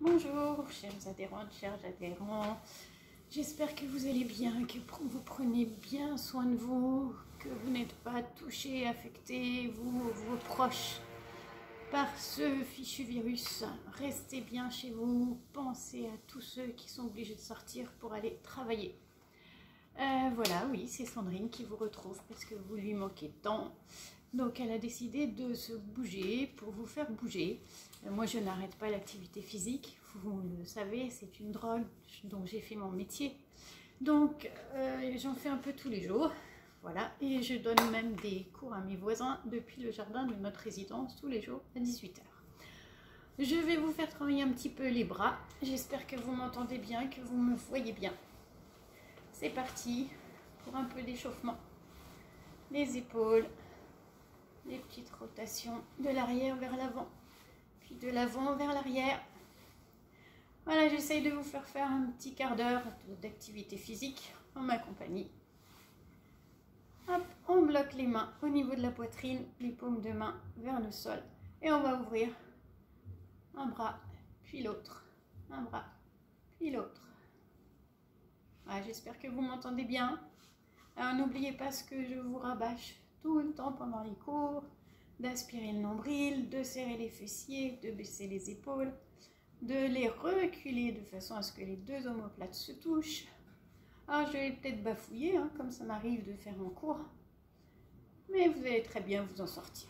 Bonjour, chers adhérentes, chers adhérents. J'espère que vous allez bien, que vous prenez bien soin de vous, que vous n'êtes pas touchés, affectés, vous ou vos proches, par ce fichu virus. Restez bien chez vous, pensez à tous ceux qui sont obligés de sortir pour aller travailler. Voilà, oui, c'est Sandrine qui vous retrouve parce que vous lui manquez tant. Donc elle a décidé de se bouger pour vous faire bouger. Moi je n'arrête pas l'activité physique, vous le savez, c'est une drogue dont j'ai fait mon métier. Donc j'en fais un peu tous les jours, voilà. Et je donne même des cours à mes voisins depuis le jardin de notre résidence tous les jours à 18 h. Je vais vous faire travailler un petit peu les bras. J'espère que vous m'entendez bien, que vous me voyez bien. C'est parti pour un peu d'échauffement. Les épaules. Les petites rotations de l'arrière vers l'avant, puis de l'avant vers l'arrière. Voilà, j'essaye de vous faire un petit quart d'heure d'activité physique en ma compagnie. Hop, on bloque les mains au niveau de la poitrine, les paumes de main vers le sol. Et on va ouvrir un bras, puis l'autre. Un bras, puis l'autre. Voilà, j'espère que vous m'entendez bien. Alors n'oubliez pas ce que je vous rabâche tout le temps pendant les cours, d'aspirer le nombril, de serrer les fessiers, de baisser les épaules, de les reculer de façon à ce que les deux omoplates se touchent. Alors je vais peut-être bafouiller, comme ça m'arrive de faire mon cours, mais vous allez très bien vous en sortir.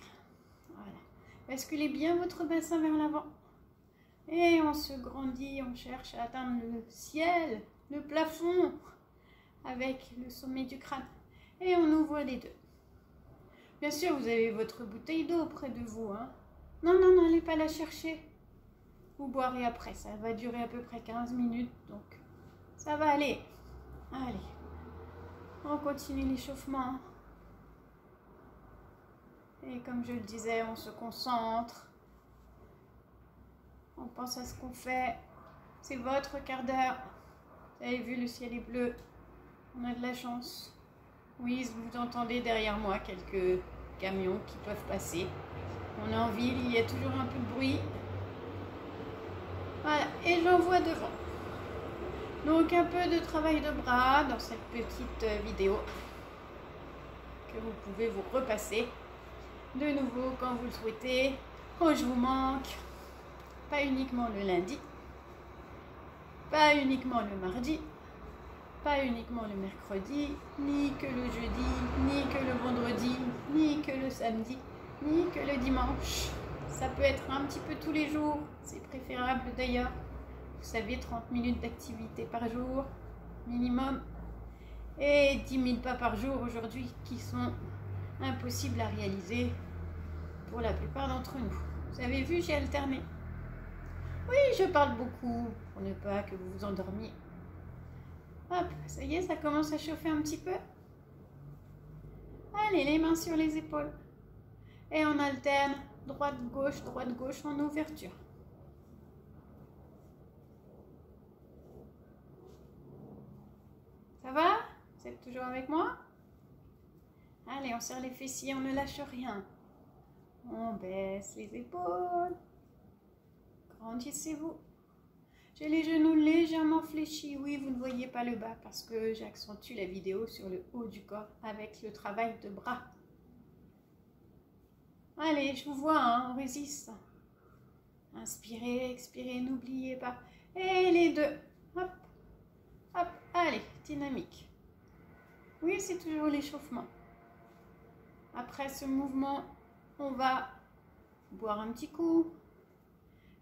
Voilà. Basculez bien votre bassin vers l'avant. Et on se grandit, on cherche à atteindre le ciel, le plafond, avec le sommet du crâne. Et on ouvre les deux. Bien sûr, vous avez votre bouteille d'eau près de vous. Non, n'allez pas la chercher. Vous boirez après. Ça va durer à peu près 15 minutes. Donc, ça va aller. Allez. On continue l'échauffement. Et comme je le disais, on se concentre. On pense à ce qu'on fait. C'est votre quart d'heure. Vous avez vu, le ciel est bleu. On a de la chance. Oui, vous entendez derrière moi quelques camions qui peuvent passer. On est en ville, il y a toujours un peu de bruit. Voilà, et j'en vois devant. Donc un peu de travail de bras dans cette petite vidéo que vous pouvez vous repasser de nouveau quand vous le souhaitez, quand je vous manque. Pas uniquement le lundi, pas uniquement le mardi, pas uniquement le mercredi, ni que le jeudi, ni que le vendredi, ni que le samedi, ni que le dimanche. Ça peut être un petit peu tous les jours, c'est préférable d'ailleurs. Vous savez, 30 minutes d'activité par jour, minimum. Et 10 000 pas par jour aujourd'hui qui sont impossibles à réaliser pour la plupart d'entre nous. Vous avez vu, j'ai alterné. Oui, je parle beaucoup pour ne pas que vous vous endormiez. Hop, ça y est, ça commence à chauffer un petit peu. Allez, les mains sur les épaules. Et on alterne droite-gauche en ouverture. Ça va? Vous êtes toujours avec moi? Allez, on serre les fessiers, on ne lâche rien. On baisse les épaules. Grandissez-vous. J'ai les genoux légèrement fléchis. Oui, vous ne voyez pas le bas parce que j'accentue la vidéo sur le haut du corps avec le travail de bras. Allez, je vous vois, on résiste. Inspirez, expirez, n'oubliez pas. Et les deux. Hop, hop, allez, dynamique. Oui, c'est toujours l'échauffement. Après ce mouvement, on va boire un petit coup.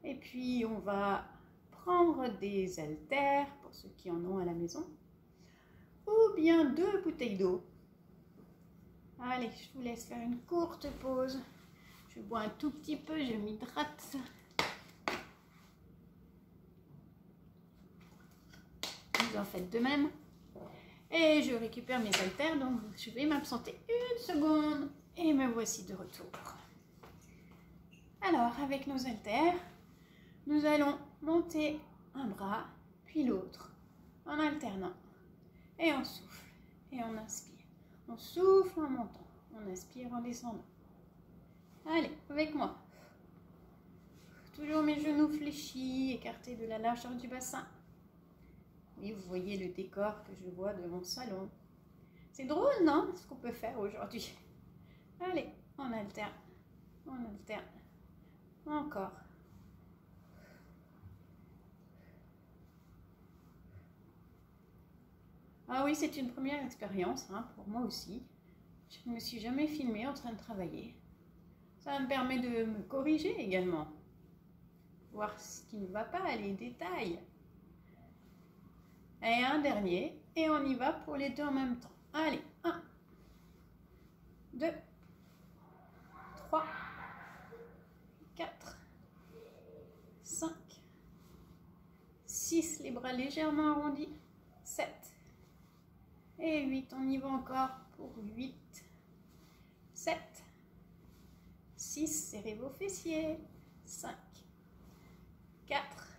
Et puis, on va prendre des haltères, pour ceux qui en ont à la maison, ou bien 2 bouteilles d'eau. Allez, je vous laisse faire une courte pause. Je bois un tout petit peu, je m'hydrate. Vous en faites de même. Et je récupère mes haltères, donc je vais m'absenter une seconde. Et me voici de retour. Alors, avec nos haltères, nous allons monter un bras, puis l'autre, en alternant. Et on souffle, et on inspire. On souffle en montant, on inspire en descendant. Allez, avec moi. Toujours mes genoux fléchis, écartés de la largeur du bassin. Et vous voyez le décor que je vois de mon salon. C'est drôle, non? Ce qu'on peut faire aujourd'hui. Allez, on alterne. On alterne. Encore. Ah oui, c'est une première expérience, hein, pour moi aussi. Je ne me suis jamais filmée en train de travailler. Ça me permet de me corriger également. Voir ce qui ne va pas, les détails. Et un dernier, et on y va pour les deux en même temps. Allez, 1, 2, 3, 4, 5, 6, les bras légèrement arrondis, 7, et 8, on y va encore pour 8, 7, 6, serrez vos fessiers, 5, 4,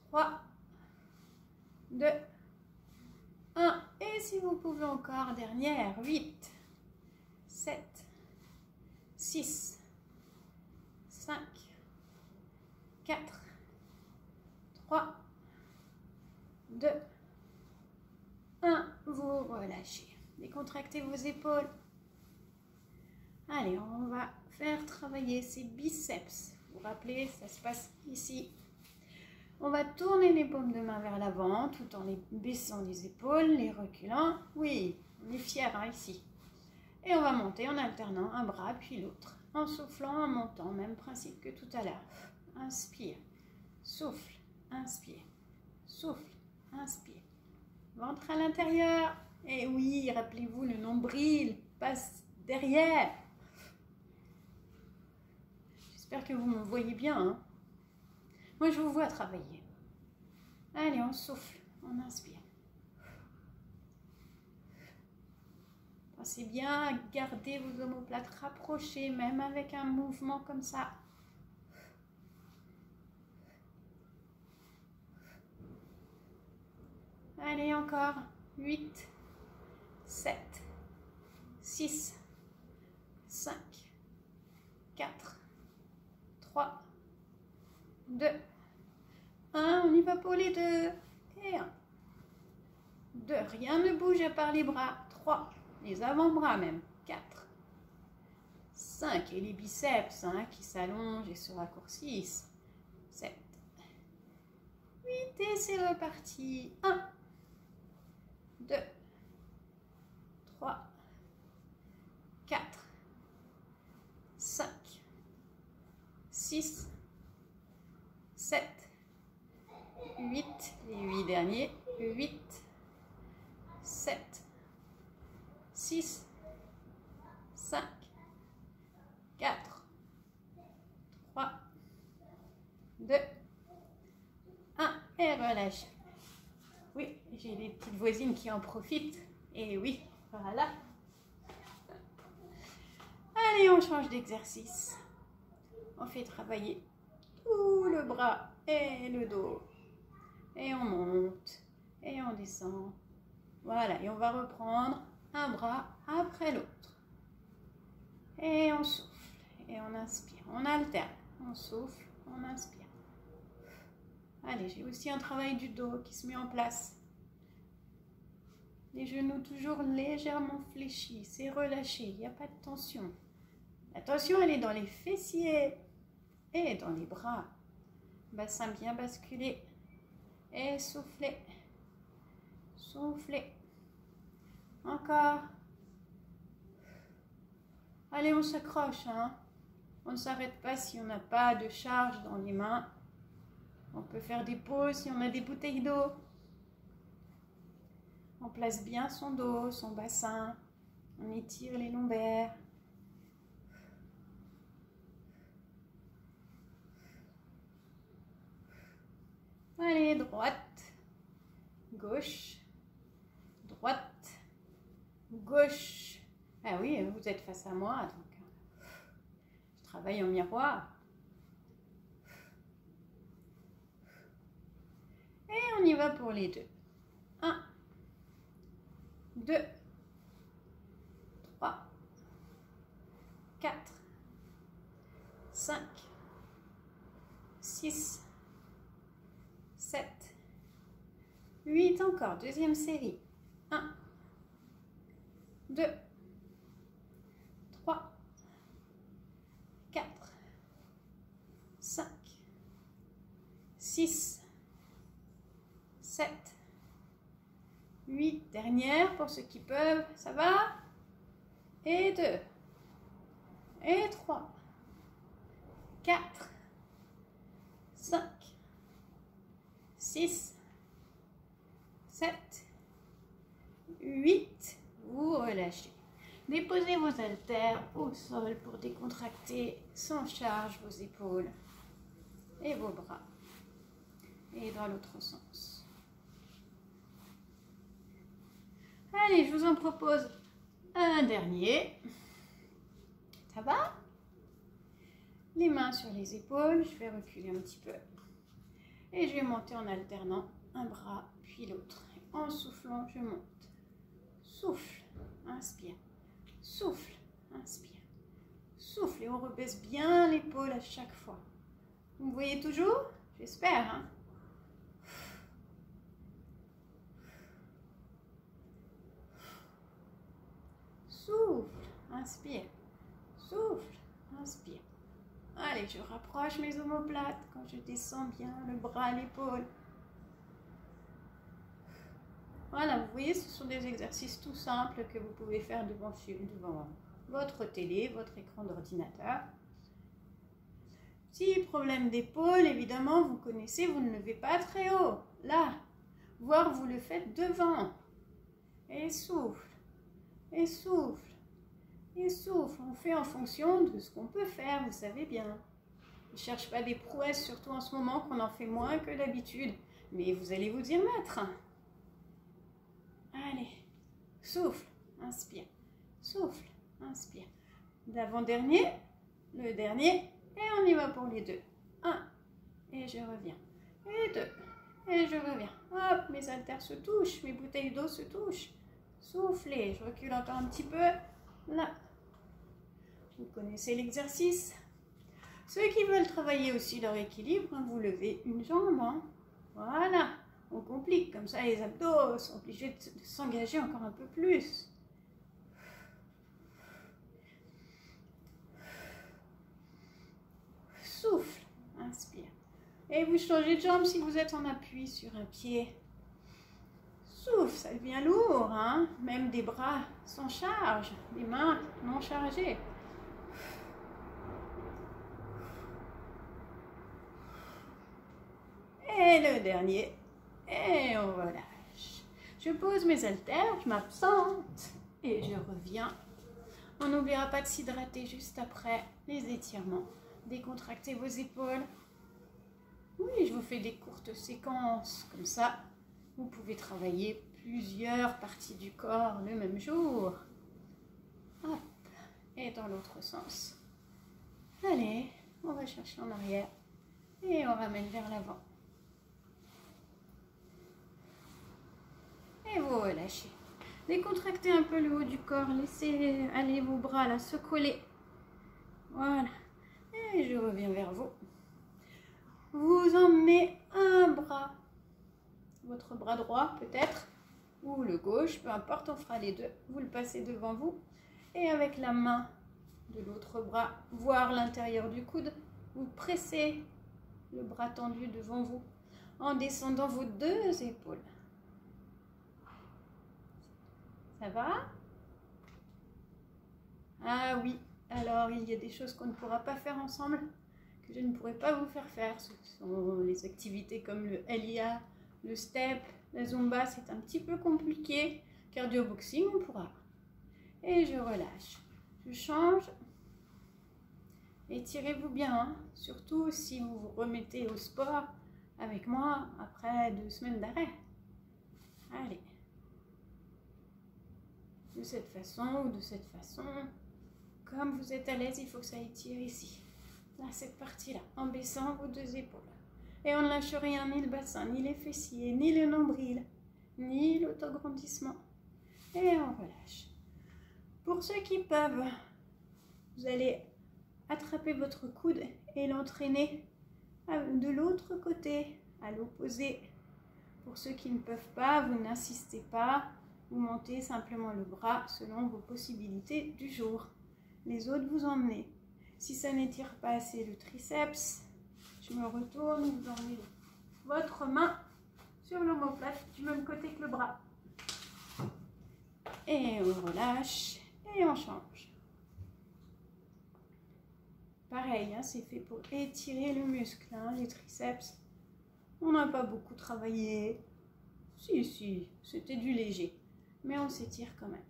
3, 2, 1, et si vous pouvez encore, dernière, 8, 7, 6, 5, 4, 3, 2, 1, vous relâchez. Décontractez vos épaules. Allez, on va faire travailler ces biceps. Vous vous rappelez, ça se passe ici. On va tourner les paumes de main vers l'avant tout en les baissant les épaules, les reculant. Oui, on est fiers hein, ici. Et on va monter en alternant un bras puis l'autre. En soufflant, en montant, même principe que tout à l'heure. Inspire, souffle, inspire, souffle, inspire. Ventre à l'intérieur. Et oui, rappelez-vous, le nombril passe derrière. J'espère que vous me voyez bien. Hein. Moi, je vous vois travailler. Allez, on souffle, on inspire. Pensez bien à garder vos omoplates rapprochées, même avec un mouvement comme ça. Allez, encore. 8, 7, 6, 5, 4, 3, 2, 1. On y va pour les deux. Et 1, 2. Rien ne bouge à part les bras. 3. Les avant-bras même. 4, 5. Et les biceps hein, qui s'allongent et se raccourcissent. 7, 8. Et c'est reparti. 1, 2, 3, 4, 5, 6, 7, 8, les 8 derniers, 8, 7, 6, 5, 4, 3, 2, 1, et relâche. Oui, j'ai des petites voisines qui en profitent. Et oui, voilà. Allez, on change d'exercice. On fait travailler tout le bras et le dos. Et on monte et on descend. Voilà, et on va reprendre un bras après l'autre. Et on souffle et on inspire. On alterne. On souffle, on inspire. Allez, j'ai aussi un travail du dos qui se met en place. Les genoux toujours légèrement fléchis, c'est relâché, il n'y a pas de tension. La tension, elle est dans les fessiers et dans les bras. Bassin bien basculé. Et soufflez. Soufflez. Encore. Allez, on s'accroche. Hein. On ne s'arrête pas si on n'a pas de charge dans les mains. On peut faire des pauses si on a des bouteilles d'eau. On place bien son dos, son bassin. On étire les lombaires. Allez, droite, gauche, droite, gauche. Ah oui, vous êtes face à moi, donc je travaille en miroir. Et on y va pour les deux. 1, 2, 3, 4, 5, 6, 7, 8, encore, deuxième série. 1, 2, 3, 4, 5, 6, 7, 8, dernière pour ceux qui peuvent, ça va? Et 2, et 3, 4, 5, 6, 7, 8, vous relâchez. Déposez vos haltères au sol pour décontracter sans charge vos épaules et vos bras. Et dans l'autre sens. Allez, je vous en propose un dernier. Ça va? Les mains sur les épaules, je vais reculer un petit peu. Et je vais monter en alternant un bras puis l'autre. En soufflant, je monte. Souffle, inspire. Souffle, inspire. Souffle et on rebaisse bien l'épaule à chaque fois. Vous me voyez toujours? J'espère, hein? Souffle, inspire. Souffle, inspire. Allez, je rapproche mes omoplates quand je descends bien le bras à l'épaule. Voilà, vous voyez, ce sont des exercices tout simples que vous pouvez faire devant votre télé, votre écran d'ordinateur. Si problème d'épaule, évidemment, vous connaissez, vous ne levez pas très haut. Là, voire vous le faites devant. Et souffle, et souffle, et souffle. On fait en fonction de ce qu'on peut faire, vous savez bien. Ne cherche pas des prouesses, surtout en ce moment qu'on en fait moins que d'habitude. Mais vous allez vous y remettre. Allez, souffle, inspire, souffle, inspire. L'avant-dernier, le dernier, et on y va pour les deux. 1, et je reviens. Et 2, et je reviens. Hop, mes haltères se touchent, mes bouteilles d'eau se touchent. Soufflez, je recule encore un petit peu. Là, vous connaissez l'exercice. Ceux qui veulent travailler aussi leur équilibre, vous levez une jambe. Voilà. On complique, comme ça les abdos sont obligés de s'engager encore un peu plus. Souffle, inspire. Et vous changez de jambe si vous êtes en appui sur un pied. Souffle, ça devient lourd, hein? Même des bras sans charge, des mains non chargées. Et le dernier. Et on relâche. Je pose mes haltères, je m'absente et je reviens. On n'oubliera pas de s'hydrater juste après les étirements. Décontractez vos épaules. Oui, je vous fais des courtes séquences comme ça. Vous pouvez travailler plusieurs parties du corps le même jour. Hop. Et dans l'autre sens. Allez, on va chercher en arrière et on ramène vers l'avant. Et vous relâchez. Décontractez un peu le haut du corps. Laissez aller vos bras là se coller. Voilà. Et je reviens vers vous. Vous emmenez un bras. Votre bras droit peut-être. Ou le gauche. Peu importe, on fera les deux. Vous le passez devant vous. Et avec la main de l'autre bras, voire l'intérieur du coude, vous pressez le bras tendu devant vous en descendant vos deux épaules. Ça va? Ah oui, alors il y a des choses qu'on ne pourra pas faire ensemble, que je ne pourrai pas vous faire faire. Ce sont les activités comme le LIA, le step, la zumba, c'est un petit peu compliqué. Cardio boxing, on pourra. Et je relâche. Je change. Étirez-vous bien, hein. Surtout si vous vous remettez au sport avec moi après 2 semaines d'arrêt. Allez. De cette façon ou de cette façon. Comme vous êtes à l'aise, il faut que ça étire ici. Là, cette partie-là, en baissant vos deux épaules. Et on ne lâche rien, ni le bassin, ni les fessiers, ni le nombril, ni l'autograndissement. Et on relâche. Pour ceux qui peuvent, vous allez attraper votre coude et l'entraîner de l'autre côté, à l'opposé. Pour ceux qui ne peuvent pas, vous n'insistez pas, vous montez simplement le bras selon vos possibilités du jour. Les autres, vous emmenez. Si ça n'étire pas assez le triceps, je me retourne, vous emmenez votre main sur l'omoplate du même côté que le bras. Et on relâche et on change. Pareil, hein, c'est fait pour étirer le muscle, hein, les triceps. On n'a pas beaucoup travaillé. Si, c'était du léger. Mais on s'étire quand même.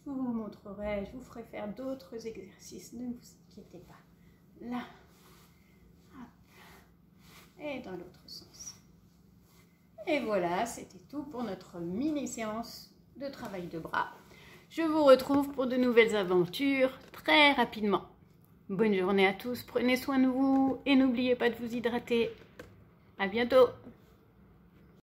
Je vous montrerai, je vous ferai faire d'autres exercices. Ne vous inquiétez pas. Là. Hop. Et dans l'autre sens. Et voilà, c'était tout pour notre mini séance de travail de bras. Je vous retrouve pour de nouvelles aventures très rapidement. Bonne journée à tous, prenez soin de vous et n'oubliez pas de vous hydrater. À bientôt!